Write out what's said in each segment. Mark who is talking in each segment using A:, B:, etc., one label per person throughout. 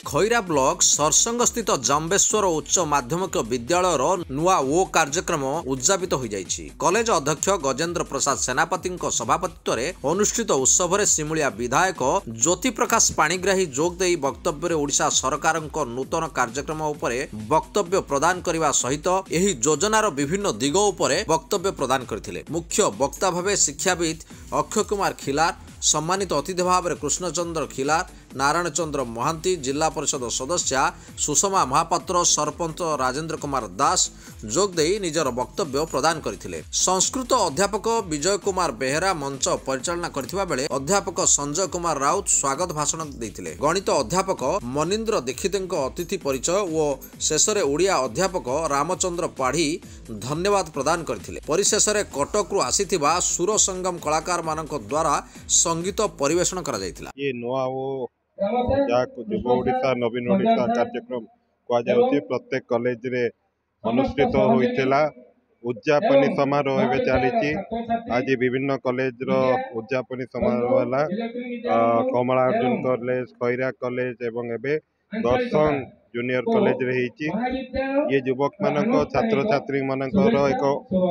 A: Khaira block सरसंग स्थित जम्बेश्वर उच्च माध्यमिक विद्यालय नुआ ओ कार्यक्रम उद्यापित हो जाइछि। कॉलेज अध्यक्ष गजेंद्र प्रसाद सेनापति सभापतित्व में अनुष्ठित उत्सव में सिमुलिया विधायक ज्योति प्रकाश पाणिग्राही जोग दे वक्तव्य ओडिशा सरकार नूतन कार्यक्रम उपरे वक्तव्य प्रदान करने सहित एही योजनार विभिन्न दिग उपरे वक्तव्य प्रदान करथिले। मुख्य वक्ता भावे शिक्षाविद अक्षय कुमार खिलार, सम्मानित अतिथि भाव में कृष्णचंद्र खिलार, नारायण चंद्र महांती, जिला परिषद सदस्या सुषमा महापात्र, सरपंच राजेंद्र कुमार दास जोग दे निजर वक्तव्य प्रदान करथिले। संस्कृत अध्यापक विजय कुमार बेहेरा मंच परिचालना करथिबा बेले अध्यापक संजय कुमार राउत स्वागत भाषण देथिले। गणित अध्यापक मनिंद्र दीक्षित अतिथि परिचय और शेष में ओडिया अध्यापक रामचंद्र पाढ़ी धन्यवाद प्रदान करथिले। परिशेष में कटक रु आसीथिबा सुर संगम कलाकार मानक द्वारा संगीत परिवेषण करा जायतिला।
B: ये नुआ वो युव ओडिशा नवीन ओडिशा कार्यक्रम कहुचे प्रत्येक कॉलेज रे अनुष्ठित होइतिला। उद्यापनी समारोह एवं चली आज विभिन्न कॉलेज रो उद्यापनी समारोह है। कमला अर्जुन कॉलेज, खैरा कॉलेज एवं एवं दर्शन जूनियर कॉलेज रे होइछि। ये युवक मानक छात्र छात्री मानकर एक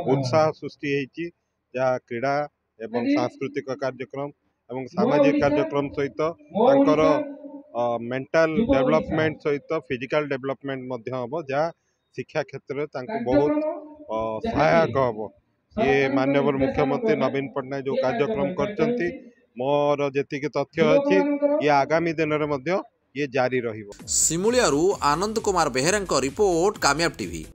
B: उत्साह सृष्टि होइछि, जहाँ क्रीड़ा एवं सांस्कृतिक कार्यक्रम एवं सामाजिक कार्यक्रम सहित मेंटल डेवलपमेंट सहित फिजिकल डेवलपमेंट हम जहाँ शिक्षा क्षेत्र में बहुत सहायक हम। ये माननीय मुख्यमंत्री नवीन पट्टनायक जो कार्यक्रम करचंती मोर जेतिक तथ्य अच्छी ये आगामी दिन में ये जारी रहिबो।
A: सिमुलियारू आनंद कुमार बेहेरा रिपोर्ट कामयाब टीवी।